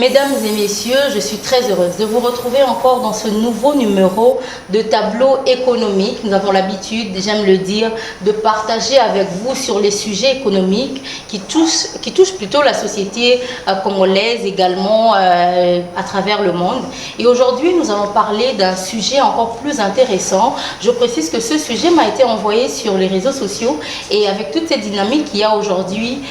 Mesdames et messieurs, je suis très heureuse de vous retrouver encore dans ce nouveau numéro de Tableau économique. Nous avons l'habitude, j'aime le dire, de partager avec vous sur les sujets économiques qui touchent plutôt la société congolaise également à travers le monde. Et aujourd'hui, nous allons parler d'un sujet encore plus intéressant. Je précise que ce sujet m'a été envoyé sur les réseaux sociaux et avec toute cette dynamique qu'il y a aujourd'hui,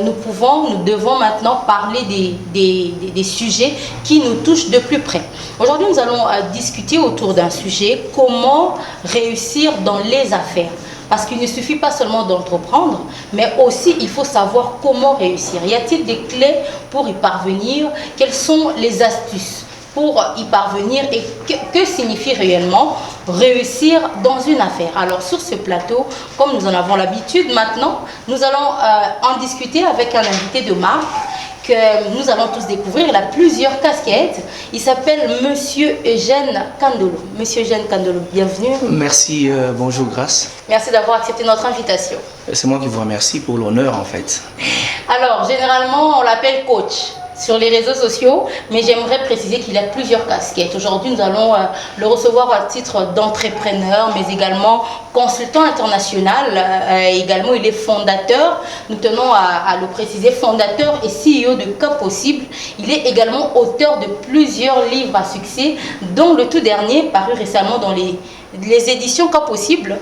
nous devons maintenant parler des sujets qui nous touchent de plus près. Aujourd'hui, nous allons discuter autour d'un sujet: comment réussir dans les affaires. Parce qu'il ne suffit pas seulement d'entreprendre, mais aussi il faut savoir comment réussir. Y a-t-il des clés pour y parvenir? Quelles sont les astuces pour y parvenir et que signifie réellement réussir dans une affaire? Alors sur ce plateau, comme nous en avons l'habitude maintenant, nous allons en discuter avec un invité de marque que nous allons tous découvrir. Il a plusieurs casquettes. Il s'appelle Monsieur Eugène Kandolo. Monsieur Eugène Kandolo, bienvenue. Merci, bonjour Grâce. Merci d'avoir accepté notre invitation. C'est moi qui vous remercie pour l'honneur en fait. Alors, généralement, on l'appelle coach sur les réseaux sociaux, mais j'aimerais préciser qu'il a plusieurs casquettes. Aujourd'hui, nous allons le recevoir à titre d'entrepreneur, mais également consultant international. Également, il est fondateur, nous tenons à le préciser, fondateur et CEO de Cas Possible. Il est également auteur de plusieurs livres à succès, dont le tout dernier, paru récemment dans les éditions Cas Possible,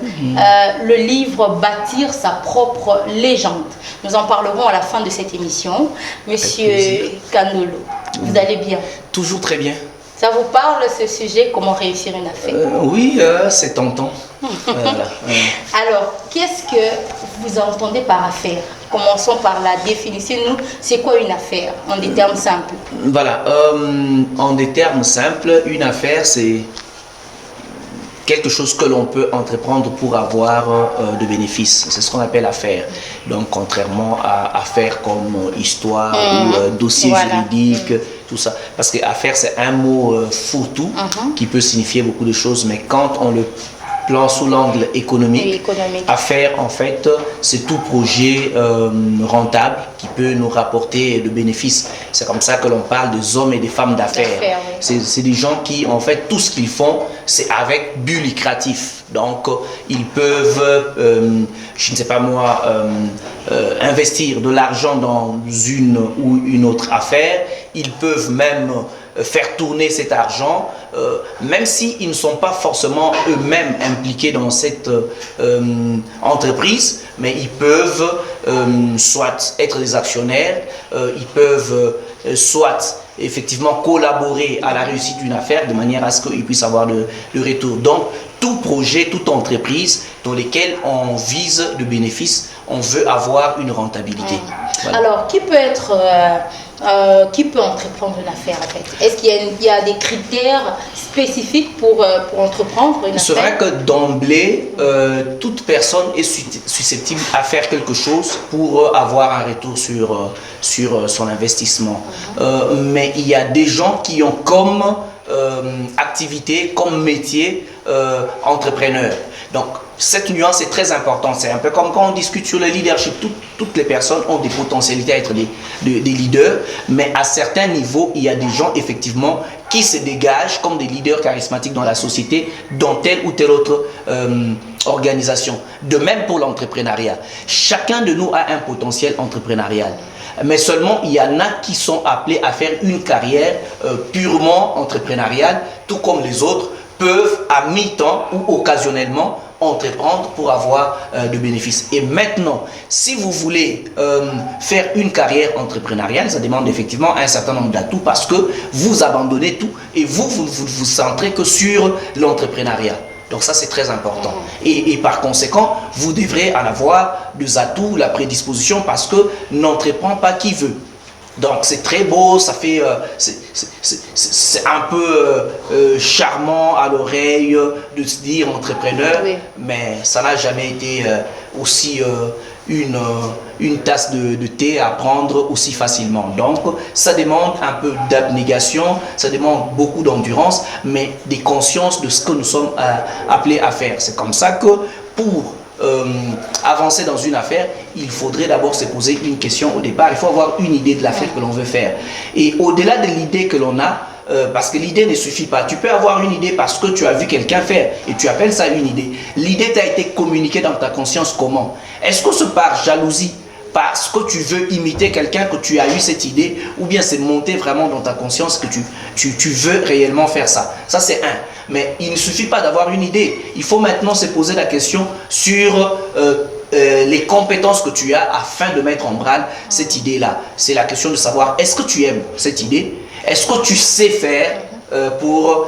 le livre Bâtir sa propre légende. Nous en parlerons à la fin de cette émission. Monsieur Kandolo, vous allez bien? Toujours très bien. Ça vous parle ce sujet, comment réussir une affaire? Oui, c'est tentant. Voilà. Alors, qu'est-ce que vous entendez par affaire? Commençons par la définition. Nous, c'est quoi une affaire en des termes simples? Voilà, en des termes simples, une affaire, c'est quelque chose que l'on peut entreprendre pour avoir de bénéfices. C'est ce qu'on appelle affaire. Donc, contrairement à affaires comme histoire ou dossier juridique, tout ça. Parce que affaire, c'est un mot fourre-tout qui peut signifier beaucoup de choses, mais quand on le plan sous l'angle économique, affaire, en fait, c'est tout projet rentable qui peut nous rapporter de bénéfices. C'est comme ça que l'on parle des hommes et des femmes d'affaires. C'est des gens qui, en fait, tout ce qu'ils font, c'est avec but lucratif. Donc, ils peuvent, je ne sais pas moi, investir de l'argent dans une ou une autre affaire. Ils peuvent même faire tourner cet argent, même s'ils ne sont pas forcément eux-mêmes impliqués dans cette entreprise, mais ils peuvent soit être des actionnaires, ils peuvent soit effectivement collaborer à la réussite d'une affaire de manière à ce qu'ils puissent avoir le retour. Donc, tout projet, toute entreprise dans lesquelles on vise le bénéfice, on veut avoir une rentabilité. Voilà. Alors, qui peut entreprendre une affaire en fait? Est-ce qu'il y a des critères spécifiques pour entreprendre une affaire? C'est vrai que d'emblée, toute personne est susceptible à faire quelque chose pour avoir un retour sur son investissement. Mais il y a des gens qui ont comme activité, comme métier, entrepreneur. Donc, cette nuance est très importante. C'est un peu comme quand on discute sur le leadership. Toutes les personnes ont des potentialités à être des leaders, mais à certains niveaux, il y a des gens effectivement qui se dégagent comme des leaders charismatiques dans la société, dans telle ou telle autre organisation. De même pour l'entrepreneuriat. Chacun de nous a un potentiel entrepreneurial. Mais seulement, il y en a qui sont appelés à faire une carrière purement entrepreneuriale, tout comme les autres peuvent à mi-temps ou occasionnellement entreprendre pour avoir de bénéfices. Et maintenant, si vous voulez faire une carrière entrepreneuriale, ça demande effectivement un certain nombre d'atouts parce que vous abandonnez tout et vous centrez que sur l'entrepreneuriat. Donc ça, c'est très important. Et par conséquent, vous devrez en avoir des atouts, la prédisposition parce que n'entreprend pas qui veut. Donc c'est très beau, ça fait, c'est un peu charmant à l'oreille de se dire entrepreneur, mais ça n'a jamais été aussi une tasse de thé à prendre aussi facilement. Donc ça demande un peu d'abnégation, ça demande beaucoup d'endurance, mais des consciences de ce que nous sommes appelés à faire. C'est comme ça que pour avancer dans une affaire, il faudrait d'abord se poser une question au départ. Il faut avoir une idée de l'affaire que l'on veut faire. Et au-delà de l'idée que l'on a, parce que l'idée ne suffit pas. Tu peux avoir une idée parce que tu as vu quelqu'un faire et tu appelles ça une idée. L'idée t'a été communiquée dans ta conscience comment? Est-ce que c'est par jalousie, parce que tu veux imiter quelqu'un que tu as eu cette idée, ou bien c'est monté vraiment dans ta conscience que tu veux réellement faire ça? Ça c'est un. Mais il ne suffit pas d'avoir une idée. Il faut maintenant se poser la question sur les compétences que tu as afin de mettre en branle cette idée-là. C'est la question de savoir, est-ce que tu aimes cette idée? Est-ce que tu sais faire pour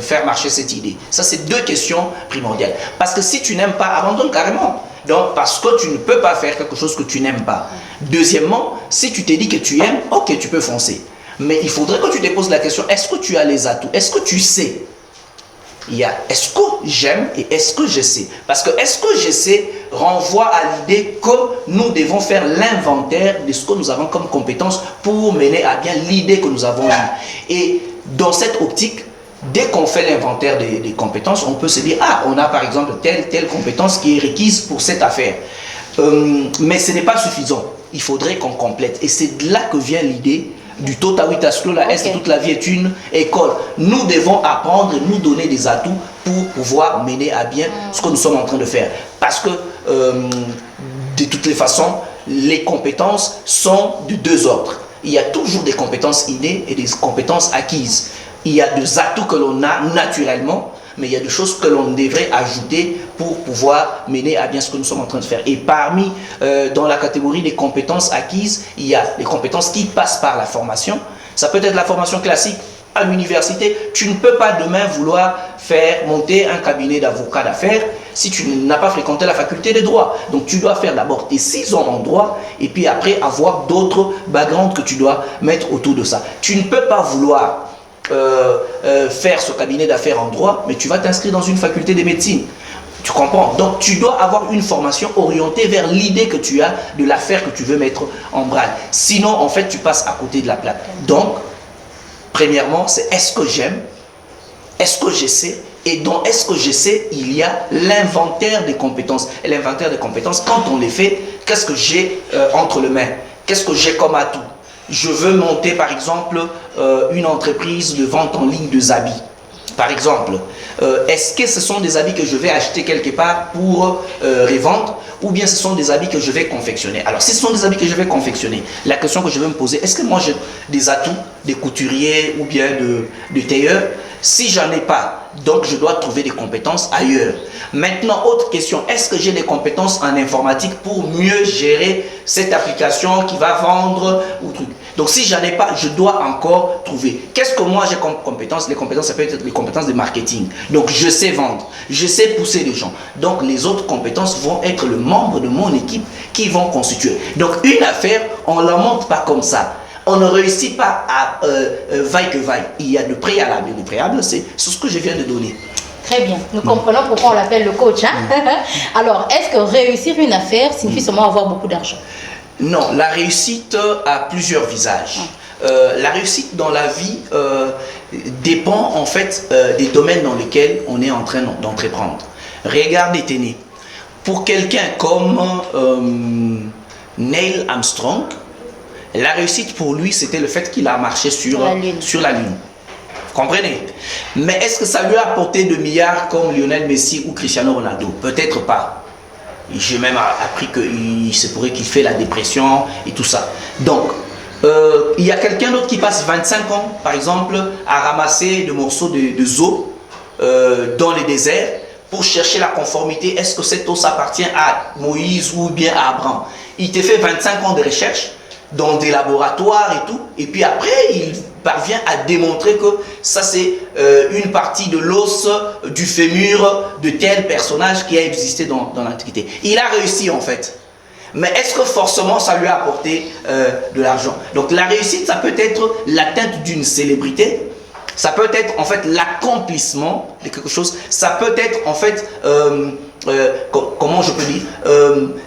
faire marcher cette idée? Ça, c'est deux questions primordiales. Parce que si tu n'aimes pas, abandonne carrément. Donc, parce que tu ne peux pas faire quelque chose que tu n'aimes pas. Deuxièmement, si tu te dis que tu aimes, ok, tu peux foncer. Mais il faudrait que tu te poses la question, est-ce que tu as les atouts? Est-ce que tu sais? Il y a est-ce que j'aime et est-ce que je sais? Parce que est-ce que je sais renvoie à l'idée que nous devons faire l'inventaire de ce que nous avons comme compétences pour mener à bien l'idée que nous avons eue. Et dans cette optique, dès qu'on fait l'inventaire des compétences, on peut se dire, ah, on a par exemple telle compétence qui est requise pour cette affaire. Mais ce n'est pas suffisant. Il faudrait qu'on complète. Et c'est de là que vient l'idée du Totawitaslo, la Est, toute la vie est une école. Nous devons apprendre et nous donner des atouts pour pouvoir mener à bien ce que nous sommes en train de faire. Parce que, de toutes les façons, les compétences sont de deux ordres. Il y a toujours des compétences innées et des compétences acquises. Il y a des atouts que l'on a naturellement, mais il y a des choses que l'on devrait ajouter pour pouvoir mener à bien ce que nous sommes en train de faire. Et parmi, dans la catégorie des compétences acquises, il y a les compétences qui passent par la formation. Ça peut être la formation classique à l'université. Tu ne peux pas demain vouloir faire monter un cabinet d'avocat d'affaires si tu n'as pas fréquenté la faculté de droit. Donc tu dois faire d'abord tes 6 ans en droit et puis après avoir d'autres backgrounds que tu dois mettre autour de ça. Tu ne peux pas vouloir faire ce cabinet d'affaires en droit, mais tu vas t'inscrire dans une faculté de médecine. Tu comprends? Donc tu dois avoir une formation orientée vers l'idée que tu as de l'affaire que tu veux mettre en branle. Sinon, en fait, tu passes à côté de la plaque. Donc, premièrement, c'est est-ce que j'aime? Est-ce que je sais? Et dans est-ce que je sais, il y a l'inventaire des compétences. Et l'inventaire des compétences, quand on les fait, qu'est-ce que j'ai entre les mains? Qu'est-ce que j'ai comme atout? Je veux monter par exemple une entreprise de vente en ligne de habits. Par exemple, est-ce que ce sont des habits que je vais acheter quelque part pour revendre ou bien ce sont des habits que je vais confectionner? Alors si ce sont des habits que je vais confectionner, la question que je vais me poser, est-ce que moi j'ai des atouts, des couturiers ou bien de tailleurs? Si j'en ai pas, donc je dois trouver des compétences ailleurs. Maintenant, autre question, est-ce que j'ai des compétences en informatique pour mieux gérer cette application qui va vendre ou truc? Donc si j'en ai pas, je dois encore trouver. Qu'est-ce que moi j'ai comme compétences? Les compétences, ça peut être les compétences de marketing. Donc je sais vendre, je sais pousser les gens. Donc les autres compétences vont être le membre de mon équipe qui vont constituer. Donc une affaire, on ne la monte pas comme ça. On ne réussit pas à vaille que vaille. Il y a de préalables. Et le préalable, c'est ce que je viens de donner. Très bien. Nous comprenons pourquoi on l'appelle le coach. Hein? Alors, est-ce que réussir une affaire signifie seulement avoir beaucoup d'argent? Non, la réussite a plusieurs visages. La réussite dans la vie dépend en fait des domaines dans lesquels on est en train d'entreprendre. Regardez, tenez. Pour quelqu'un comme Neil Armstrong, la réussite pour lui, c'était le fait qu'il a marché sur la Lune. Vous comprenez? Mais est-ce que ça lui a apporté de milliards comme Lionel Messi ou Cristiano Ronaldo? Peut-être pas. J'ai même appris qu'il se pourrait qu'il fait la dépression et tout ça. Donc, il y a quelqu'un d'autre qui passe 25 ans, par exemple, à ramasser des morceaux de eau dans les déserts pour chercher la conformité. Est-ce que cette eau s'appartient à Moïse ou bien à Abraham? Il te fait 25 ans de recherche dans des laboratoires et tout, et puis après il parvient à démontrer que ça c'est une partie de l'os du fémur de tel personnage qui a existé dans l'Antiquité. Il a réussi en fait. Mais est-ce que forcément ça lui a apporté de l'argent? Donc la réussite, ça peut être l'atteinte d'une célébrité, ça peut être en fait l'accomplissement de quelque chose, ça peut être en fait comment je peux dire,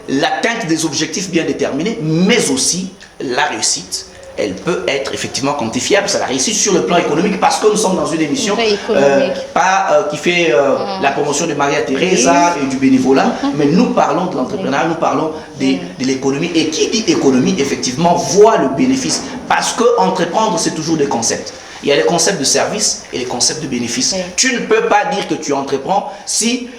l'atteinte des objectifs bien déterminés, mais aussi la réussite, elle peut être effectivement quantifiable. Ça la réussite sur le plan économique parce que nous sommes dans une émission qui fait la promotion de Maria Teresa et du bénévolat, mais nous parlons de l'entrepreneuriat, nous parlons de l'économie. Et qui dit économie, effectivement, voit le bénéfice. Parce que entreprendre, c'est toujours des concepts. Il y a les concepts de service et les concepts de bénéfice. Tu ne peux pas dire que tu entreprends si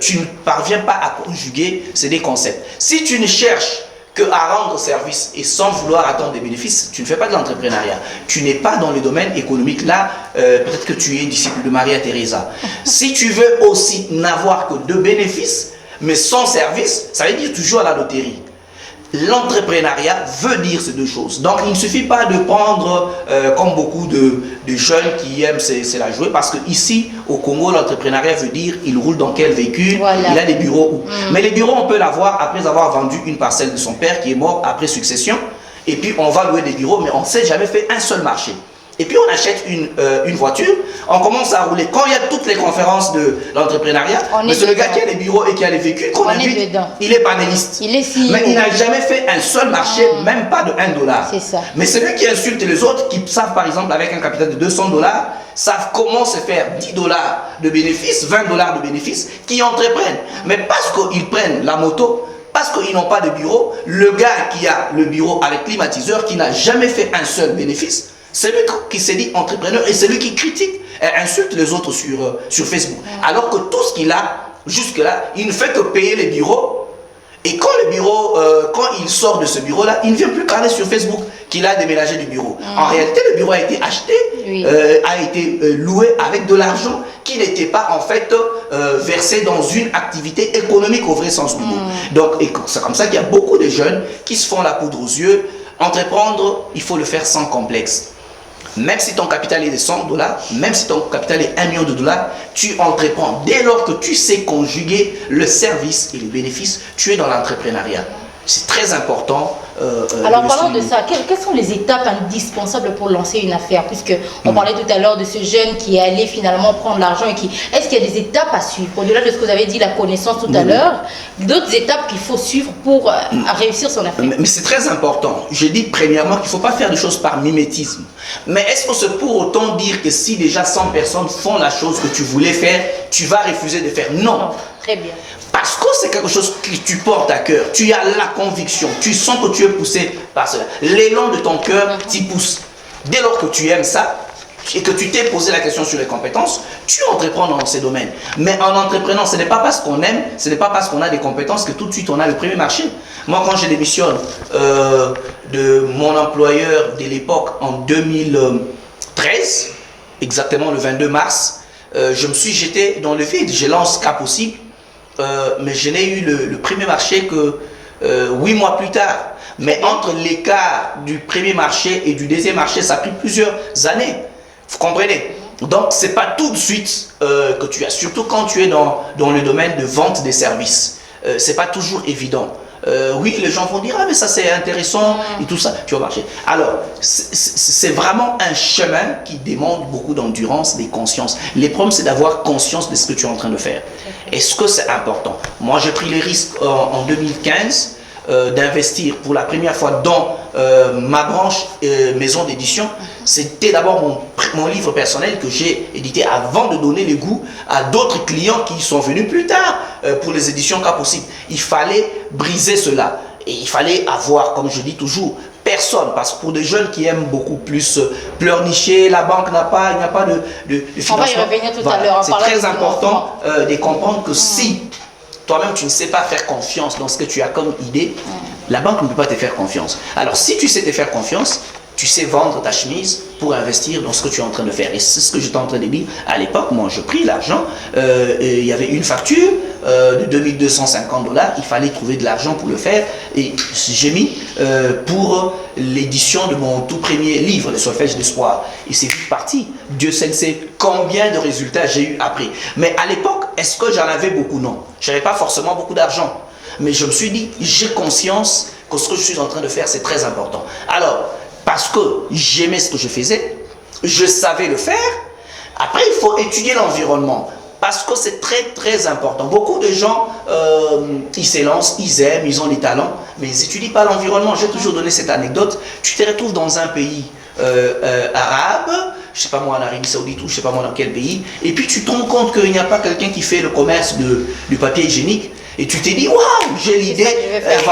tu ne parviens pas à conjuguer ces deux concepts. Si tu ne cherches qu'à rendre service et sans vouloir attendre des bénéfices, tu ne fais pas de l'entrepreneuriat. Tu n'es pas dans le domaine économique. Là, peut-être que tu es disciple de Maria Teresa. Si tu veux aussi n'avoir que de bénéfices, mais sans service, ça veut dire toujours à la loterie. L'entrepreneuriat veut dire ces deux choses. Donc, il ne suffit pas de prendre, comme beaucoup de jeunes qui aiment c'est la jouer, parce qu'ici, au Congo, l'entrepreneuriat veut dire il roule dans quel véhicule, il a des bureaux où. Mais les bureaux, on peut l'avoir après avoir vendu une parcelle de son père qui est mort après succession. Et puis, on va louer des bureaux, mais on ne s'est jamais fait un seul marché. Et puis on achète une voiture, on commence à rouler. Quand il y a toutes les conférences de l'entrepreneuriat, c'est le gars qui a les bureaux et qui a les véhicules qu'on invite, il est panéliste. Il est CEO. Mais il n'a jamais fait un seul marché, même pas de $1. C'est ça. Mais celui qui insulte les autres, qui savent par exemple avec un capital de $200, savent comment se faire $10 de bénéfices, $20 de bénéfices, qui entreprennent. Mais parce qu'ils prennent la moto, parce qu'ils n'ont pas de bureau, le gars qui a le bureau avec climatiseur, qui n'a jamais fait un seul bénéfice, c'est lui qui s'est dit entrepreneur et c'est lui qui critique et insulte les autres sur Facebook. Alors que tout ce qu'il a, jusque-là, il ne fait que payer les bureaux. Et quand le bureau, quand il sort de ce bureau-là, il ne vient plus parler sur Facebook qu'il a déménagé du bureau. En réalité, le bureau a été acheté, a été loué avec de l'argent qui n'était pas en fait versé dans une activité économique au vrai sens du mot. Donc, c'est comme ça qu'il y a beaucoup de jeunes qui se font la poudre aux yeux. Entreprendre, il faut le faire sans complexe. Même si ton capital est de $100, même si ton capital est $1 million, tu entreprends. Dès lors que tu sais conjuguer le service et le bénéfice, tu es dans l'entrepreneuriat. C'est très important. Alors parlons de ça, quelles sont les étapes indispensables pour lancer une affaire? Puisque on parlait tout à l'heure de ce jeune qui est allé finalement prendre l'argent et qui... Est-ce qu'il y a des étapes à suivre? Au-delà de ce que vous avez dit, la connaissance tout à l'heure, d'autres étapes qu'il faut suivre pour réussir son affaire? Mais c'est très important. Je dis premièrement qu'il ne faut pas faire des choses par mimétisme. Mais est-ce que c'est pour autant dire que si déjà 100 personnes font la chose que tu voulais faire, tu vas refuser de faire? Non. Très bien. Parce que c'est quelque chose que tu portes à cœur. Tu as la conviction. Tu sens que tu es poussé par cela. L'élan de ton cœur t'y pousse. Dès lors que tu aimes ça et que tu t'es posé la question sur les compétences, tu entreprends dans ces domaines. Mais en entreprenant, ce n'est pas parce qu'on aime, ce n'est pas parce qu'on a des compétences que tout de suite on a le premier marché. Moi, quand je démissionne de mon employeur de l'époque en 2013, exactement le 22 mars, je me suis jeté dans le vide. Je lance cas possible. Mais je n'ai eu le premier marché que 8 mois plus tard. Mais entre l'écart du premier marché et du deuxième marché, ça a pris plusieurs années. Vous comprenez? Donc, ce n'est pas tout de suite que tu as, surtout quand tu es dans le domaine de vente des services. Ce n'est pas toujours évident. Oui, les gens vont dire, ah mais ça c'est intéressant et tout ça, tu vas marcher. Alors, c'est vraiment un chemin qui demande beaucoup d'endurance, des consciences. L'épreuve, c'est d'avoir conscience de ce que tu es en train de faire. Est-ce que c'est important? Moi, j'ai pris les risques en 2015 d'investir pour la première fois dans ma branche maison d'édition. C'était d'abord mon livre personnel que j'ai édité avant de donner le goût à d'autres clients qui sont venus plus tard pour les éditions cas possible. Il fallait briser cela et il fallait avoir, comme je dis toujours, personne, parce que pour des jeunes qui aiment beaucoup plus pleurnicher, la banque il n'y a pas de financement. On va y revenir tout à l'heure. C'est très important de comprendre que si toi-même tu ne sais pas faire confiance dans ce que tu as comme idée, la banque ne peut pas te faire confiance. Alors si tu sais te faire confiance, tu sais vendre ta chemise pour investir dans ce que tu es en train de faire. Et c'est ce que j'étais en train de dire à l'époque. Moi, je pris l'argent. Il y avait une facture de 2250 $. Il fallait trouver de l'argent pour le faire. Et j'ai mis pour l'édition de mon tout premier livre, Le Solfège d'Espoir. Et c'est parti. Dieu seul sait combien de résultats j'ai eu après. Mais à l'époque, est-ce que j'en avais beaucoup? Non. Je n'avais pas forcément beaucoup d'argent. Mais je me suis dit, j'ai conscience que ce que je suis en train de faire, c'est très important. Alors, parce que j'aimais ce que je faisais, je savais le faire. Après, il faut étudier l'environnement. parce que c'est très très important. Beaucoup de gens, ils s'élancent, ils aiment, ils ont les talents, mais ils n'étudient pas l'environnement. J'ai toujours donné cette anecdote. Tu te retrouves dans un pays arabe, je sais pas moi en Arabie Saoudite ou je sais pas moi dans quel pays, et puis tu te rends compte qu'il n'y a pas quelqu'un qui fait le commerce du papier hygiénique, et tu te dis waouh, j'ai l'idée,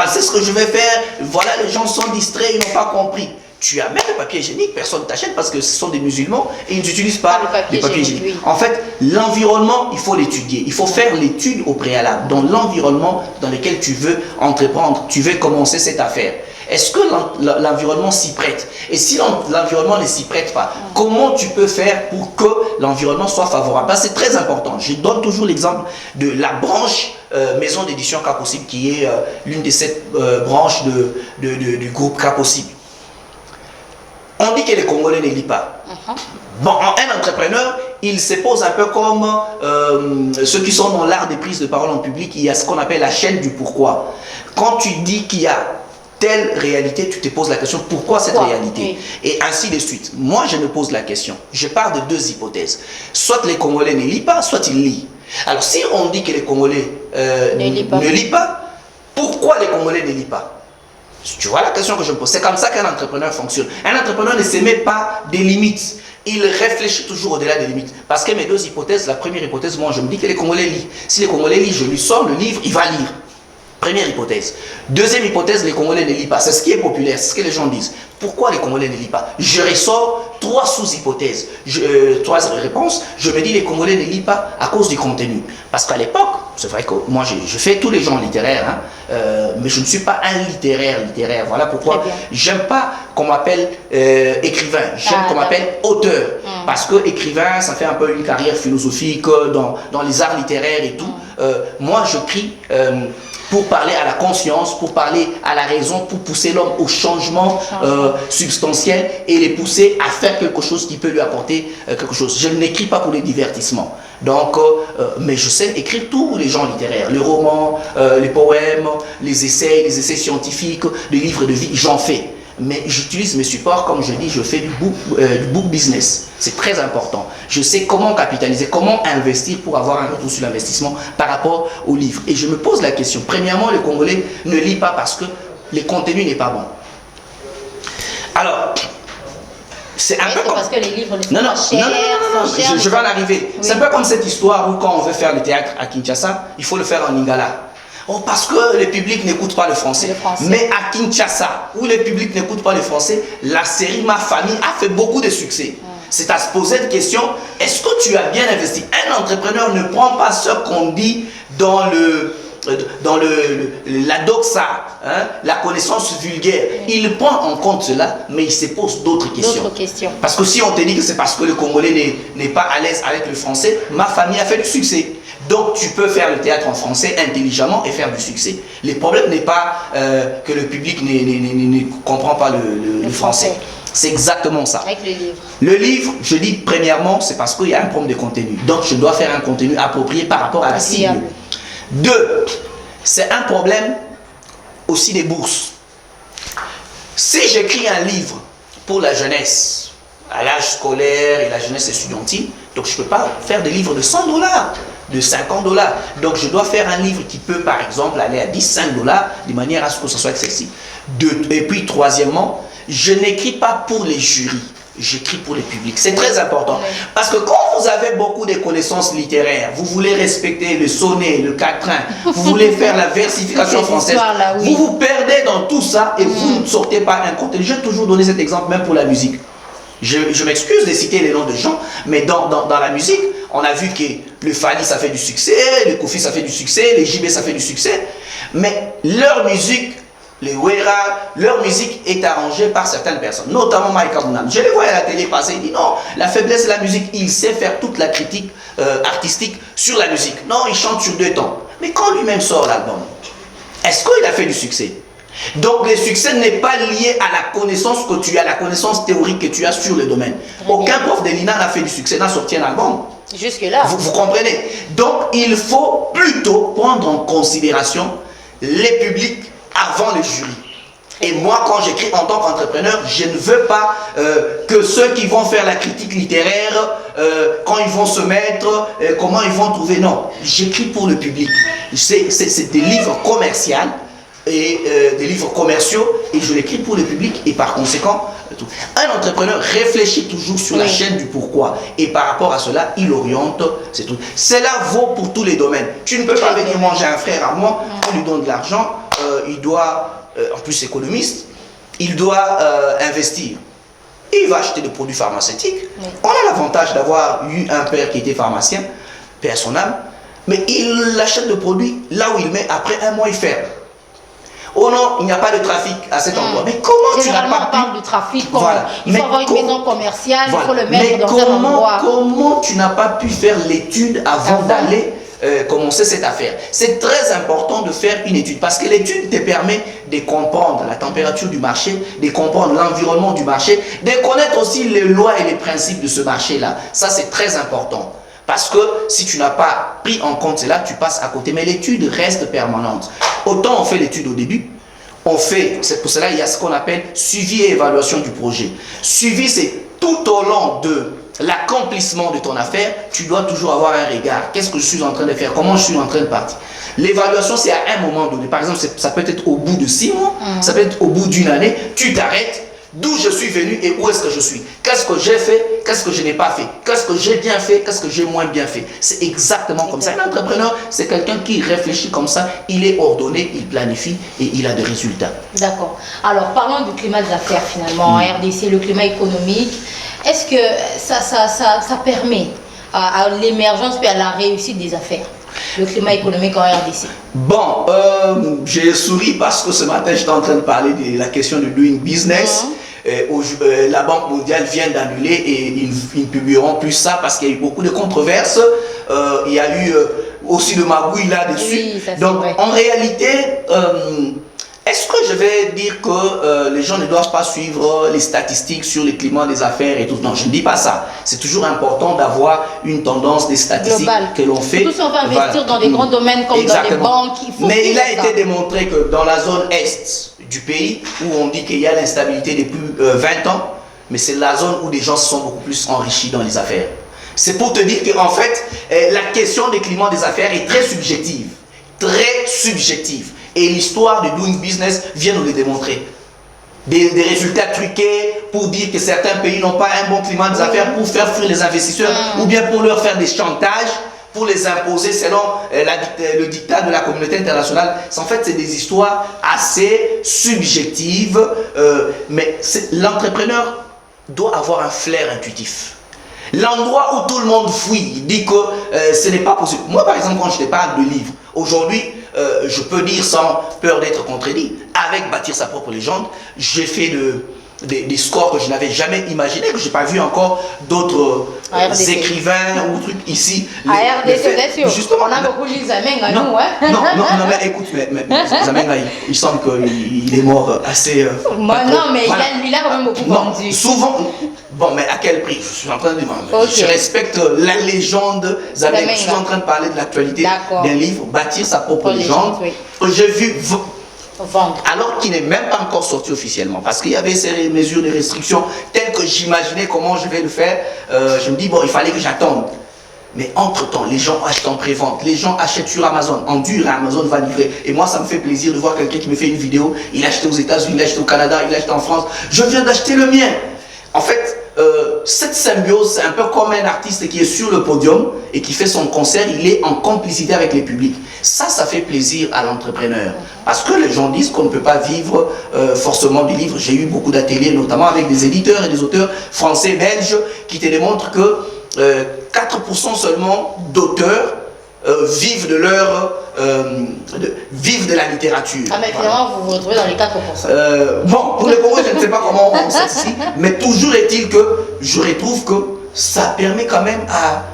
c'est ce que je vais faire, voilà, les gens sont distraits, ils n'ont pas compris. Tu amènes le papier hygiénique, personne ne t'achète parce que ce sont des musulmans et ils n'utilisent pas le papier hygiénique. Oui. En fait, l'environnement, il faut l'étudier. Il faut faire l'étude au préalable. Dans l'environnement dans lequel tu veux entreprendre, tu veux commencer cette affaire. Est-ce que l'environnement s'y prête? Et si l'environnement ne s'y prête pas, comment tu peux faire pour que l'environnement soit favorable? C'est très important. Je donne toujours l'exemple de la branche maison d'édition Cas Possible, qui est l'une des 7 branches du groupe Cas Possible. On dit que les Congolais ne lisent pas. Bon, un entrepreneur, il se pose un peu comme ceux qui sont dans l'art des prises de parole en public. Il y a ce qu'on appelle la chaîne du pourquoi. Quand tu dis qu'il y a telle réalité, tu te poses la question pourquoi cette réalité, et ainsi de suite. Moi, je me pose la question. Je pars de 2 hypothèses. Soit les Congolais ne lisent pas, soit ils lisent. Alors, si on dit que les Congolais ne lisent pas, pourquoi les Congolais ne lisent pas? Tu vois la question que je me pose. C'est comme ça qu'un entrepreneur fonctionne. Un entrepreneur ne se met pas des limites. Il réfléchit toujours au-delà des limites. Parce que mes 2 hypothèses, la première hypothèse, moi je me dis que les Congolais lisent. Si les Congolais lisent, je lui sors le livre, il va lire. Première hypothèse. Deuxième hypothèse, les Congolais ne lisent pas. C'est ce qui est populaire, c'est ce que les gens disent. Pourquoi les Congolais ne lisent pas? Je ressors 3 sous-hypothèses, 3 réponses. Je me dis les Congolais ne lisent pas à cause du contenu. Parce qu'à l'époque, c'est vrai que moi je fais tous les gens littéraires, hein, mais je ne suis pas un littéraire. Voilà pourquoi j'aime pas qu'on m'appelle écrivain, j'aime qu'on m'appelle auteur. Parce que écrivain, ça fait un peu une carrière philosophique dans les arts littéraires et tout. Moi, je crie pour parler à la conscience, pour parler à la raison, pour pousser l'homme au changement substantiel et les pousser à faire quelque chose qui peut lui apporter quelque chose. Je n'écris pas pour les divertissements. Donc, mais je sais écrire tous les genres littéraires, les romans, les poèmes, les essais scientifiques, les livres de vie, j'en fais. Mais j'utilise mes supports, comme je dis, je fais du book business. C'est très important. Je sais comment capitaliser, comment investir pour avoir un retour sur l'investissement par rapport au livre. Et je me pose la question. Premièrement, les Congolais ne lisent pas parce que le contenu n'est pas bon. Alors, c'est un peu comme... parce que les livres ne sont pas chers, je vais en arriver. Oui. C'est un peu comme cette histoire où quand on veut faire le théâtre à Kinshasa, il faut le faire en lingala. Oh, parce que le public n'écoute pas le français. Mais à Kinshasa, où le public n'écoute pas le français, la série Ma Famille a fait beaucoup de succès. C'est à se poser la question, est-ce que tu as bien investi? Un entrepreneur ne prend pas ce qu'on dit dans la doxa, hein, la connaissance vulgaire. Il prend en compte cela, mais il se pose d'autres questions. Parce que si on te dit que c'est parce que le Congolais n'est pas à l'aise avec le français, Ma Famille a fait du succès. Donc tu peux faire le théâtre en français intelligemment et faire du succès. Le problème n'est pas que le public ne comprend pas le français. C'est exactement ça. Avec le livre. Le livre, je dis premièrement, c'est parce qu'il y a un problème de contenu. Donc je dois faire un contenu approprié par rapport à la cible. 2, c'est un problème aussi des bourses. Si j'écris un livre pour la jeunesse, à l'âge scolaire et la jeunesse estudiantine, donc je ne peux pas faire des livres de $100, de $50. Donc je dois faire un livre qui peut par exemple aller à $5, de manière à ce que ce soit accessible. Et puis troisièmement, je n'écris pas pour les jurys, j'écris pour le public. C'est très important. Parce que quand vous avez beaucoup de connaissances littéraires, vous voulez respecter le sonnet, le quatrain, vous voulez faire la versification française, vous vous perdez dans tout ça et vous ne sortez pas un contenu. J'ai toujours donné cet exemple même pour la musique. Je m'excuse de citer les noms de gens, mais dans la musique, on a vu que le Fali ça fait du succès, le Kofi ça fait du succès, les JB ça fait du succès, mais leur musique, les Wera, leur musique est arrangée par certaines personnes, notamment Mike Abunam. Je les vois à la télé passer, il dit non, la faiblesse de la musique, il sait faire toute la critique artistique sur la musique. Non, il chante sur 2 temps. Mais quand lui-même sort l'album, est-ce qu'il a fait du succès? Donc le succès n'est pas lié à la connaissance que tu as, la connaissance théorique que tu as sur le domaine. Aucun prof de l'INA n'a fait du succès, n'a sorti un album. Jusque-là. Vous comprenez? Donc il faut plutôt prendre en considération les publics avant le jury. Et moi, quand j'écris en tant qu'entrepreneur, je ne veux pas que ceux qui vont faire la critique littéraire quand ils vont se mettre, comment ils vont trouver. Non, j'écris pour le public. C'est des livres commerciaux et des livres commerciaux et je l'écris pour le public et par conséquent, un entrepreneur réfléchit toujours sur la chaîne du pourquoi et par rapport à cela, il oriente, c'est tout. Cela vaut pour tous les domaines. Tu ne peux pas venir manger un frère à moi, on lui donne de l'argent, il doit, en plus économiste, il doit investir. Et il va acheter des produits pharmaceutiques. On a l'avantage d'avoir eu un père qui était pharmacien, paix à son âme, mais il achète le produit là où il met, après un mois il ferme. Oh non, il n'y a pas de trafic à cet endroit. Mais comment tu n'as pas on parle du trafic, voilà. Il faut avoir une maison commerciale, il faut le mettre dans un endroit. Comment tu n'as pas pu faire l'étude avant d'aller commencer cette affaire? C'est très important de faire une étude parce que l'étude te permet de comprendre la température du marché, de comprendre l'environnement du marché, de connaître aussi les lois et les principes de ce marché-là. Ça, c'est très important. Parce que si tu n'as pas pris en compte cela, tu passes à côté. Mais l'étude reste permanente. Autant on fait l'étude au début, c'est pour cela il y a ce qu'on appelle suivi et évaluation du projet. Suivi, c'est tout au long de l'accomplissement de ton affaire, tu dois toujours avoir un regard. Qu'est-ce que je suis en train de faire? Comment je suis en train de partir? L'évaluation, c'est à un moment donné. Par exemple, ça peut être au bout de 6 mois, ça peut être au bout d'une année. Tu t'arrêtes. D'où je suis venu et où est-ce que je suis? Qu'est-ce que j'ai fait? Qu'est-ce que je n'ai pas fait? Qu'est-ce que j'ai bien fait? Qu'est-ce que j'ai moins bien fait? C'est exactement comme ça. Un entrepreneur, c'est quelqu'un qui réfléchit comme ça, il est ordonné, il planifie et il a des résultats. D'accord. Alors, parlons du climat des affaires finalement en RDC, le climat économique. Est-ce que ça permet à l'émergence et à la réussite des affaires? Le climat économique en RDC. Bon, j'ai souri parce que ce matin, j'étais en train de parler de la question de doing business. La Banque mondiale vient d'annuler et ils ne publieront plus ça parce qu'il y a eu beaucoup de controverses. Il y a eu aussi de magouilles là-dessus. Oui, donc, vrai. En réalité, est-ce que je vais dire que les gens ne doivent pas suivre les statistiques sur le climat des affaires et tout? Non, je ne dis pas ça. C'est toujours important d'avoir une tendance des statistiques global que l'on fait. Surtout si on veut investir dans des grands domaines comme exactement. dans les banques. Mais il a été démontré que dans la zone est du pays, où on dit qu'il y a l'instabilité depuis 20 ans, mais c'est la zone où des gens se sont beaucoup plus enrichis dans les affaires. C'est pour te dire qu'en fait, la question du climat des affaires est très subjective. Très subjective. Et l'histoire de Doing Business vient nous le démontrer. Des résultats truqués pour dire que certains pays n'ont pas un bon climat des affaires pour faire fuir les investisseurs ou bien pour leur faire des chantages, pour les imposer selon le dictat de la communauté internationale. En fait, c'est des histoires assez subjectives, mais l'entrepreneur doit avoir un flair intuitif. L'endroit où tout le monde fuit, il dit que ce n'est pas possible. Moi, par exemple, quand je te parle de livres, aujourd'hui, je peux dire sans peur d'être contredit, avec Bâtir sa propre légende, j'ai fait des scores que je n'avais jamais imaginé, que je n'ai pas vu encore d'autres écrivains ou trucs ici. À RDC, c'est sûr. Justement, on a beaucoup de Zamenga, nous, hein? Non, mais écoute, Zamenga, il semble qu'il est mort assez... non, mais voilà. il a quand même beaucoup vendu. Souvent... Bon, mais à quel prix? Je suis en train de demander. Je respecte la légende Zamenga. Je suis en train de parler de l'actualité d'un livre, Bâtir sa propre légende. J'ai vu... Vendre. Alors qu'il n'est même pas encore sorti officiellement, parce qu'il y avait ces mesures de restriction telles que j'imaginais comment je vais le faire. Je me dis, bon, il fallait que j'attende. Mais entre-temps, les gens achètent en pré-vente, les gens achètent sur Amazon, en dur, Amazon va livrer. Et moi, ça me fait plaisir de voir quelqu'un qui me fait une vidéo, il a acheté aux États-Unis, il a acheté au Canada, il a acheté en France. Je viens d'acheter le mien. En fait, cette symbiose, c'est un peu comme un artiste qui est sur le podium et qui fait son concert, il est en complicité avec les publics. Ça fait plaisir à l'entrepreneur. Parce que les gens disent qu'on ne peut pas vivre forcément du livre. J'ai eu beaucoup d'ateliers, notamment avec des éditeurs et des auteurs français, belges, qui te démontrent que 4% seulement d'auteurs vivent de la littérature. Ah, mais finalement, vous vous retrouvez dans les 4%. Bon, pour le Congo, je ne sais pas comment on sait ici, mais toujours est-il que je retrouve que ça permet quand même à,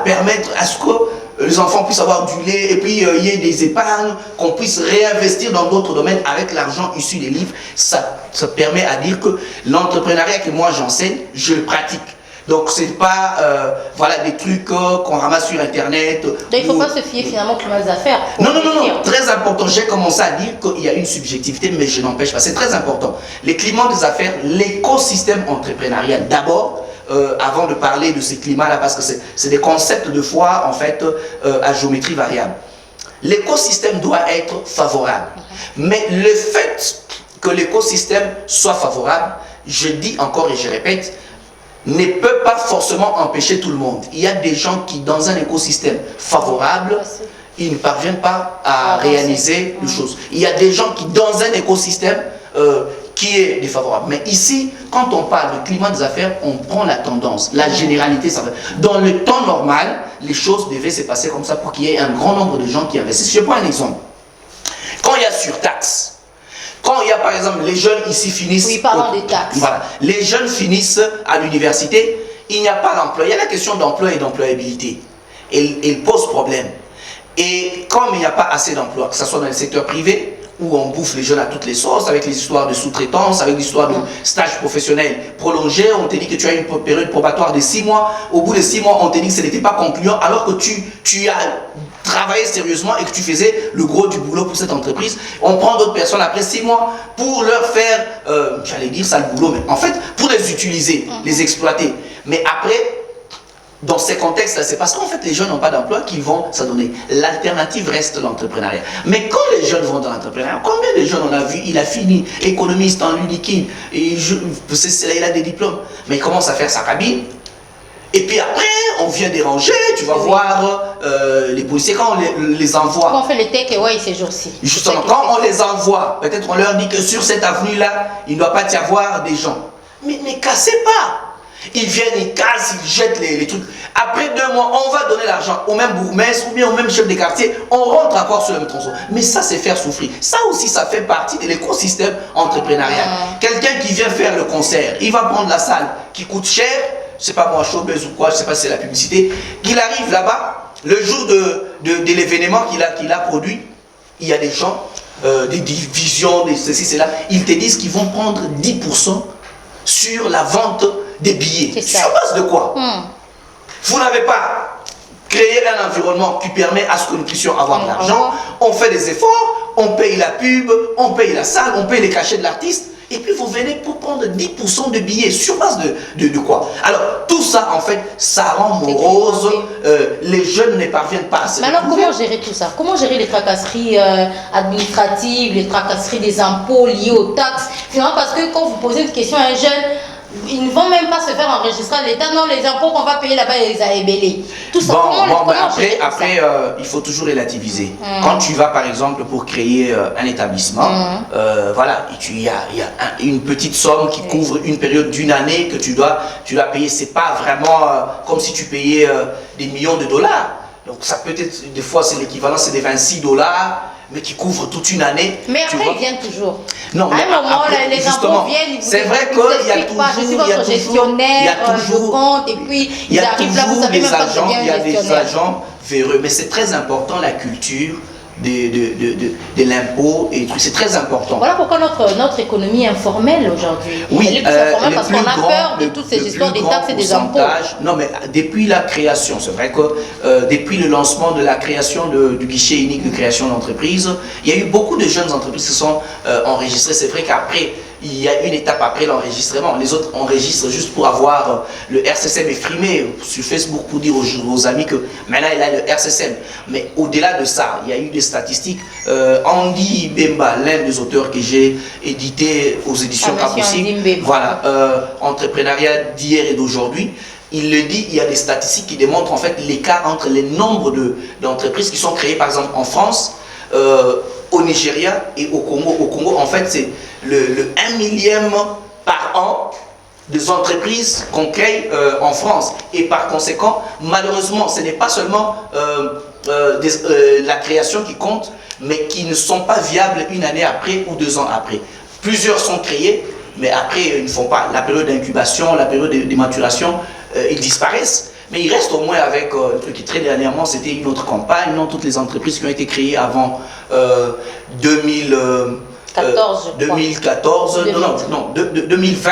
permettre à ce que les enfants puissent avoir du lait et puis il y ait des épargnes, qu'on puisse réinvestir dans d'autres domaines avec l'argent issu des livres. Ça permet à dire que l'entrepreneuriat que moi j'enseigne, je le pratique. Donc c'est pas des trucs qu'on ramasse sur internet. Donc il ne faut pas se fier finalement au climat des affaires. Non, très important. J'ai commencé à dire qu'il y a une subjectivité, mais je n'empêche pas. C'est très important. Les climats des affaires, l'écosystème entrepreneurial, d'abord, avant de parler de ces climats-là, parce que c'est des concepts de foi, en fait, à géométrie variable. L'écosystème doit être favorable. Mais le fait que l'écosystème soit favorable, je dis encore et je répète, ne peut pas forcément empêcher tout le monde. Il y a des gens qui, dans un écosystème favorable, ils ne parviennent pas à réaliser les choses. Il y a des gens qui, dans un écosystème qui est défavorable. Mais ici, quand on parle de climat des affaires, on prend la tendance, la généralité. Dans le temps normal, les choses devaient se passer comme ça pour qu'il y ait un grand nombre de gens qui investissent. Je prends un exemple. Quand il y a surtaxe, quand il y a par exemple les jeunes ici finissent... Oui, parlons des taxes. Voilà. Les jeunes finissent à l'université, il n'y a pas d'emploi. Il y a la question d'emploi et d'employabilité. Elle pose problème. Et comme il n'y a pas assez d'emplois, que ce soit dans le secteur privé, où on bouffe les jeunes à toutes les sauces, avec les histoires de sous-traitance, avec l'histoire de stage professionnel prolongé, on te dit que tu as une période probatoire de 6 mois, au bout de 6 mois, on te dit que ce n'était pas concluant, alors que tu as travaillé sérieusement et que tu faisais le gros du boulot pour cette entreprise. On prend d'autres personnes après 6 mois pour leur faire, j'allais dire ça le boulot, mais en fait, pour les utiliser, les exploiter. Mais après, dans ces contextes-là, c'est parce qu'en fait les jeunes n'ont pas d'emploi qu'ils vont s'adonner. L'alternative reste l'entrepreneuriat. Mais quand les jeunes vont dans l'entrepreneuriat, combien de jeunes on a vu, il a fini économiste en liquide, et il a des diplômes, mais il commence à faire sa cabine. Et puis après, on vient déranger, tu vas voir les policiers quand on les envoie. Quand on fait les takeaways ces jours-ci. Justement, quand on les envoie, peut-être on leur dit que sur cette avenue-là, il ne doit pas y avoir des gens. Mais ne cassez pas. Ils viennent, ils cassent, ils jettent les trucs. Après 2 mois, on va donner l'argent au même bourgmestre ou bien au même chef de quartier. On rentre encore sur le même tronçon. Mais ça, c'est faire souffrir. Ça aussi, ça fait partie de l'écosystème entrepreneurial. Quelqu'un qui vient faire le concert, il va prendre la salle qui coûte cher, je sais pas moi, showbiz ou quoi, je sais pas si c'est la publicité, qu'il arrive là-bas, le jour de l'événement qu'il a produit, il y a des gens, des divisions, des ceci, cela, ils te disent qu'ils vont prendre 10% sur la vente des billets. Sur base de quoi? Vous n'avez pas créé un environnement qui permet à ce que nous puissions avoir de l'argent. On fait des efforts, on paye la pub, on paye la salle, on paye les cachets de l'artiste. Et puis vous venez pour prendre 10% de billets. Sur base de quoi? Alors tout ça en fait, ça rend morose. Les jeunes ne parviennent pas à se... Mais alors comment gérer tout ça? Comment gérer les tracasseries administratives, les tracasseries des impôts liés aux taxes? Finalement, parce que quand vous posez une question à un jeune, ils ne vont même pas se faire enregistrer à l'État. Non, les impôts qu'on va payer là-bas, ils a ébellé. Tout ça, après, il faut toujours relativiser. Quand tu vas, par exemple, pour créer un établissement, voilà, il y a une petite somme qui couvre une période d'une année que tu dois payer. C'est pas vraiment comme si tu payais des millions de dollars. Donc ça peut être, des fois, c'est l'équivalent, c'est des 26 $, mais qui couvre toute une année. Mais après, ils viennent toujours. Non, mais à un moment, après, les impôts viennent, c'est vrai qu'il y a toujours, je suis votre gestionnaire, je compte, et puis ils arrivent là, vous savez même pas très bien il y a des agents véreux, mais c'est très important la culture de l'impôt et tout, c'est très important. Voilà pourquoi notre économie est informelle aujourd'hui. Oui, elle est plus informelle parce qu'on a peur de toutes ces histoires des taxes et des impôts. Non, mais depuis la création, c'est vrai que depuis le lancement de la création du guichet unique de création d'entreprise, il y a eu beaucoup de jeunes entreprises qui sont enregistrées. C'est vrai qu'après, il y a une étape après l'enregistrement. Les autres enregistrent juste pour avoir le RCCM exprimé sur Facebook pour dire aux amis que maintenant il a le RCCM. Mais au-delà de ça, il y a eu des statistiques. Andy Bemba, l'un des auteurs que j'ai édité aux éditions Capucine, voilà, entrepreneuriat d'hier et d'aujourd'hui, il le dit, il y a des statistiques qui démontrent en fait l'écart entre les nombres d'entreprises qui sont créées par exemple en France, au Nigeria et au Congo. Au Congo, en fait, c'est le 1 millième par an des entreprises qu'on crée en France. Et par conséquent, malheureusement, ce n'est pas seulement la création qui compte, mais qui ne sont pas viables une année après ou 2 ans après. Plusieurs sont créés, mais après, ils ne font pas. La période d'incubation, la période de maturation, ils disparaissent. Mais il reste au moins avec le truc qui très dernièrement, c'était une autre campagne, non toutes les entreprises qui ont été créées avant 2000, 2014, non, 2020,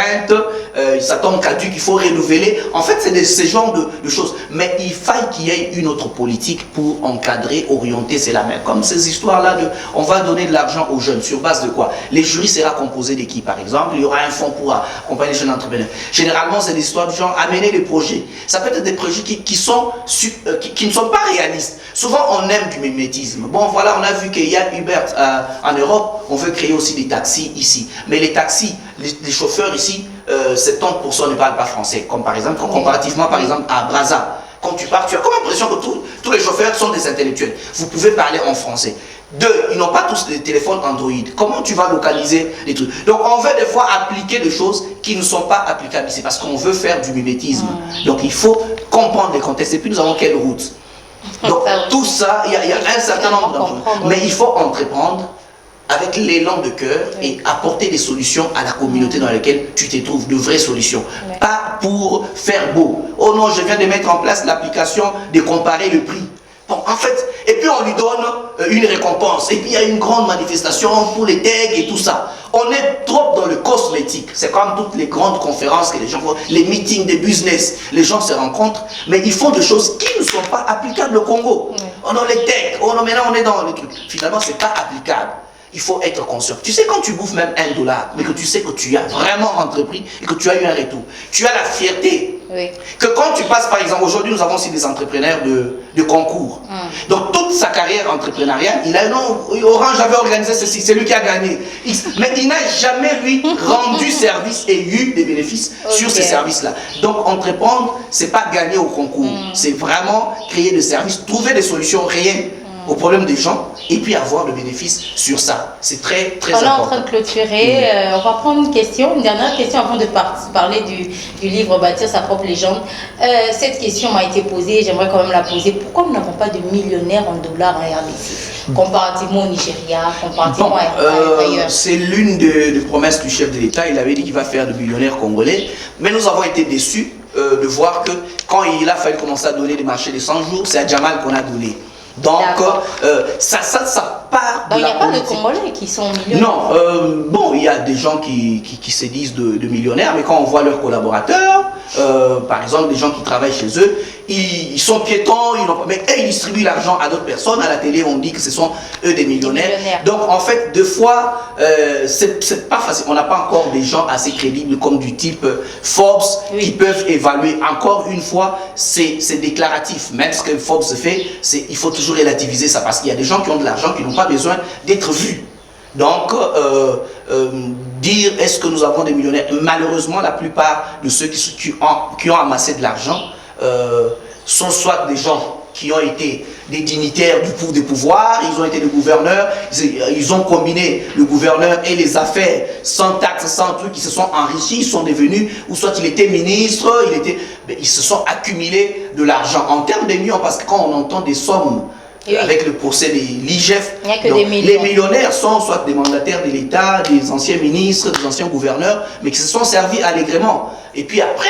ça tombe caduc, il faut renouveler. En fait, c'est ce genre de choses. Mais il faille qu'il y ait une autre politique pour encadrer, orienter, c'est la même. Comme ces histoires-là de, on va donner de l'argent aux jeunes, sur base de quoi? Les jurys sera composé de qui, par exemple? Il y aura un fonds pour accompagner les jeunes entrepreneurs. Généralement, c'est des histoires du genre, amener des projets. Ça peut être des projets qui ne sont pas réalistes. Souvent, on aime du mimétisme. Bon, voilà, on a vu qu'il y a Uber en Europe, on veut créer aussi des taxis ici. Mais les taxis, les chauffeurs ici, 70% ne parlent pas français. Comme par exemple, comparativement par exemple à Brazza. Quand tu pars, tu as comme l'impression que tous les chauffeurs sont des intellectuels. Vous pouvez parler en français. Deux, ils n'ont pas tous des téléphones Android. Comment tu vas localiser les trucs? Donc on veut des fois appliquer des choses qui ne sont pas applicables ici parce qu'on veut faire du mimétisme. Donc il faut comprendre les contextes. Et puis nous avons quelle route? Donc tout ça, il y a un certain nombre d'enjeux. Mais il faut entreprendre avec l'élan de cœur et apporter des solutions à la communauté dans laquelle tu te trouves, de vraies solutions. Pas pour faire beau. Oh non, je viens de mettre en place l'application de comparer le prix. Bon, en fait, et puis on lui donne une récompense. Et puis il y a une grande manifestation pour les tags et tout ça. On est trop dans le cosmétique. C'est comme toutes les grandes conférences que les gens font, les meetings de business. Les gens se rencontrent, mais ils font des choses qui ne sont pas applicables au Congo. On a les tags, oh non, maintenant on est dans les trucs. Finalement, c'est pas applicable. Il faut être conscient. Tu sais, quand tu bouffes même $1, mais que tu sais que tu as vraiment entrepris et que tu as eu un retour, tu as la fierté. Que quand tu passes, par exemple, aujourd'hui, nous avons aussi des entrepreneurs de concours. Donc, toute sa carrière entrepreneuriale, il a, non, Orange avait organisé ceci, c'est lui qui a gagné. Mais il n'a jamais, lui, rendu service et eu des bénéfices sur ces services-là. Donc, entreprendre, c'est pas gagner au concours. C'est vraiment créer des services, trouver des solutions réelles aux problèmes des gens et puis avoir le bénéfice sur ça. C'est très, très important. On est en train de clôturer. On va prendre une dernière question avant de parler du livre Bâtir sa propre légende. Cette question m'a été posée, j'aimerais quand même la poser. Pourquoi nous n'avons pas de millionnaires en dollars en RDC, comparativement au Nigeria, comparativement à ailleurs? C'est l'une des promesses du chef de l'État. Il avait dit qu'il va faire de millionnaires congolais. Mais nous avons été déçus de voir que quand il a fallu commencer à donner des marchés de 100 jours, c'est à Jamal qu'on a donné. Donc, ça part de la politique. Donc, il n'y a pas de Congolais qui sont millionnaires? Non, bon, il y a des gens qui se disent de millionnaires, mais quand on voit leurs collaborateurs, par exemple, des gens qui travaillent chez eux, ils sont piétons, mais ils distribuent l'argent à d'autres personnes. À la télé, on dit que ce sont eux des millionnaires. Donc, en fait, deux fois, c'est pas facile. On n'a pas encore des gens assez crédibles comme du type Forbes qui peuvent évaluer. Encore une fois, c'est déclaratif. Même ce que Forbes fait, il faut toujours relativiser ça parce qu'il y a des gens qui ont de l'argent qui n'ont pas besoin d'être vus. Donc, dire est-ce que nous avons des millionnaires? Malheureusement, la plupart de ceux qui ont amassé de l'argent sont soit des gens qui ont été des dignitaires du pouvoir, ils ont été des gouverneurs, ils ont combiné le gouverneur et les affaires sans taxes, sans trucs, ils se sont enrichis, ils sont devenus, ou soit il était ministre, ils se sont accumulés de l'argent en termes de millions, parce que quand on entend des sommes avec le procès de l'IGF, les millionnaires sont soit des mandataires de l'État, des anciens ministres, des anciens gouverneurs, mais qui se sont servis allègrement. Et puis après,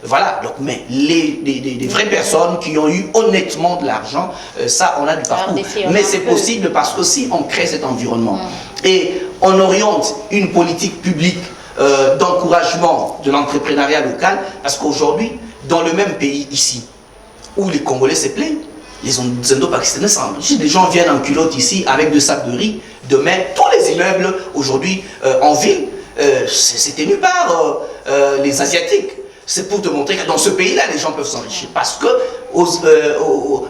voilà, donc, mais les vraies personnes qui ont eu honnêtement de l'argent, ça on a du parcours. Mais c'est possible parce que si on crée cet environnement et on oriente une politique publique d'encouragement de l'entrepreneuriat local, parce qu'aujourd'hui, dans le même pays ici, où les Congolais se plaignent, les Indo-Pakistanais s'enrichissent, les gens viennent en culotte ici avec 2 sacs de riz. Demain, tous les immeubles aujourd'hui en ville, c'est tenu par les Asiatiques. C'est pour te montrer que dans ce pays-là, les gens peuvent s'enrichir. Parce que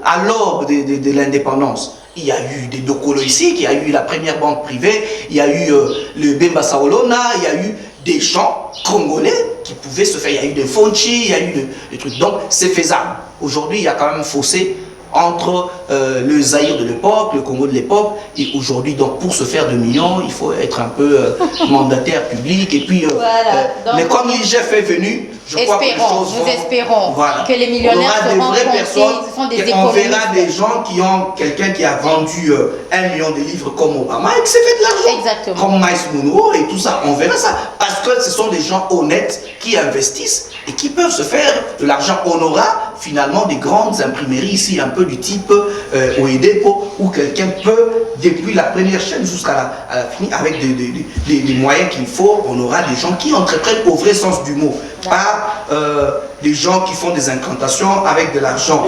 à l'aube de l'indépendance, il y a eu des Dokolo ici, il y a eu la première banque privée, il y a eu le Bemba Saolona, il y a eu des gens congolais qui pouvaient se faire. Il y a eu des Fonchi, il y a eu des trucs. Donc c'est faisable. Aujourd'hui, il y a quand même un fossé entre le Zaïre de l'époque, le Congo de l'époque, et aujourd'hui, donc pour se faire de millions, il faut être un peu mandataire public, et puis, mais comme l'IGF est venu, je crois que les choses vont... Nous espérons que les millionnaires seront comptés, on verra des gens qui ont, quelqu'un qui a vendu 1 million de livres comme Obama, et qui s'est fait de l'argent, comme Maïs Mouno, et tout ça, on verra ça, parce que ce sont des gens honnêtes qui investissent, et qui peuvent se faire de l'argent honorable, finalement des grandes imprimeries ici, un peu du type Oedepo, où quelqu'un peut, depuis la première chaîne jusqu'à la fin, avec des moyens qu'il faut, on aura des gens qui entreprennent au vrai sens du mot. Pas des gens qui font des incantations avec de l'argent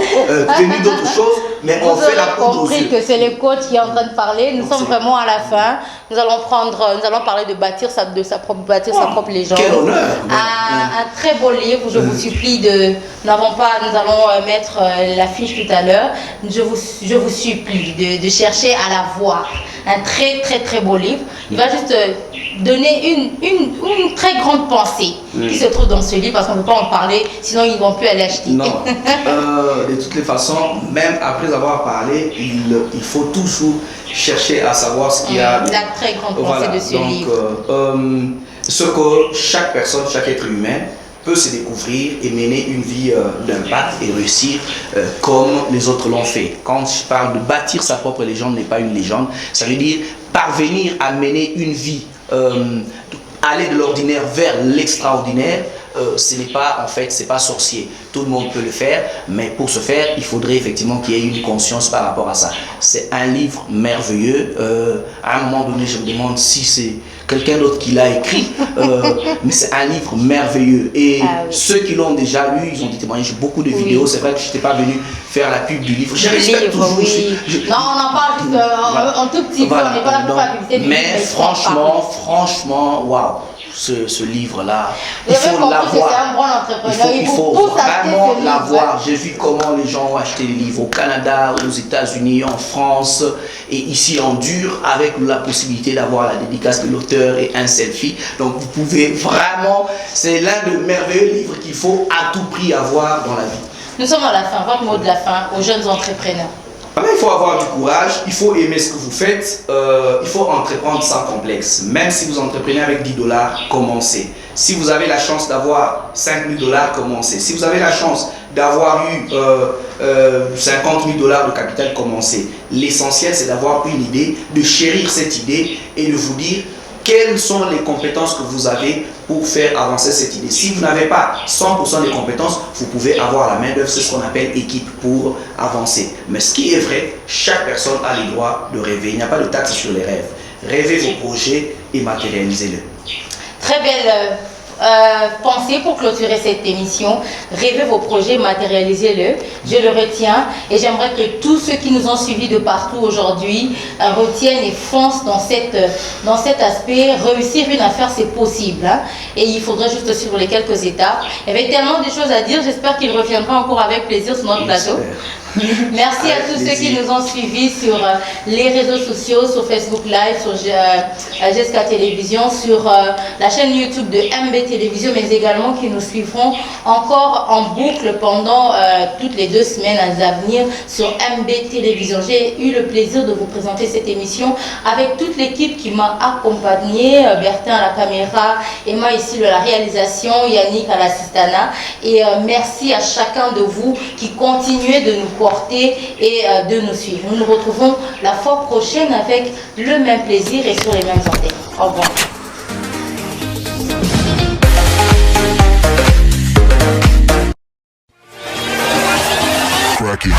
tenu d'autres choses, mais on fait la poudre aux yeux. Vous aurez compris que c'est le coach qui est en train de parler. Nous sommes vraiment à la fin. Nous allons parler de bâtir sa propre légende. Quel honneur! Un très beau livre. Je vous supplie nous allons mettre l'affiche tout à l'heure. Je vous supplie de chercher à la voir. Un très très très beau livre. Il va juste donner une très grande pensée qui se trouve dans ce livre, parce qu'on ne peut pas en parler, sinon ils ne vont plus aller acheter. Non, de toutes les façons, même après avoir parlé, il faut toujours chercher à savoir ce qu'il y a. La très grande pensée de ce livre. Ce que chaque personne, chaque être humain peut se découvrir et mener une vie d'impact et réussir comme les autres l'ont fait. Quand je parle de bâtir sa propre légende, n'est pas une légende, ça veut dire parvenir à mener une vie, aller de l'ordinaire vers l'extraordinaire. Ce n'est pas, en fait, c'est pas sorcier. Tout le monde peut le faire, mais pour ce faire, il faudrait effectivement qu'il y ait une conscience par rapport à ça. C'est un livre merveilleux. À un moment donné, je me demande si c'est quelqu'un d'autre qui l'a écrit, mais c'est un livre merveilleux. Et ceux qui l'ont déjà lu, ils ont des témoignages, beaucoup de vidéos. C'est vrai que je n'étais pas venu faire la pub du livre. Non, on en parle juste un tout petit peu, on n'est pas là pour faire la publicité. Mais franchement, waouh! Ce livre-là, il faut l'avoir. Il faut vraiment l'avoir. J'ai vu comment les gens ont acheté les livres au Canada, aux États-Unis, en France et ici en dur, avec la possibilité d'avoir la dédicace de l'auteur et un selfie. Donc vous pouvez vraiment, c'est l'un des merveilleux livres qu'il faut à tout prix avoir dans la vie. Nous sommes à la fin, votre mot de la fin aux jeunes entrepreneurs. Il faut avoir du courage, il faut aimer ce que vous faites, il faut entreprendre sans complexe. Même si vous entreprenez avec 10 $, commencez. Si vous avez la chance d'avoir 5 000 $, commencez. Si vous avez la chance d'avoir eu 50 000 $ de capital, commencez. L'essentiel, c'est d'avoir une idée, de chérir cette idée et de vous dire quelles sont les compétences que vous avez pour faire avancer cette idée. Si vous n'avez pas 100% des compétences, vous pouvez avoir la main d'œuvre, c'est ce qu'on appelle équipe pour avancer. Mais ce qui est vrai, chaque personne a le droit de rêver. Il n'y a pas de taxe sur les rêves. Rêvez vos projets et matérialisez-le. Très belle pensée pour clôturer cette émission. Rêvez vos projets, matérialisez-le. Je le retiens et j'aimerais que tous ceux qui nous ont suivis de partout aujourd'hui retiennent et foncent dans cet aspect. Réussir une affaire, c'est possible. Hein? Et il faudrait juste suivre les quelques étapes. Il y avait tellement de choses à dire. J'espère qu'il reviendra encore avec plaisir sur notre plateau. Merci à tous ceux qui nous ont suivis sur les réseaux sociaux, sur Facebook Live, sur GSK Télévision, sur la chaîne YouTube de MB Télévision, mais également qui nous suivront encore en boucle pendant toutes les 2 semaines à venir sur MB Télévision. J'ai eu le plaisir de vous présenter cette émission avec toute l'équipe qui m'a accompagnée, Bertin à la caméra, Emma ici de la réalisation, Yannick à l'assistanat, et merci à chacun de vous qui continuez de nous porter et de nous suivre. Nous nous retrouvons la fois prochaine avec le même plaisir et sur les mêmes antennes. Au revoir. Crack it.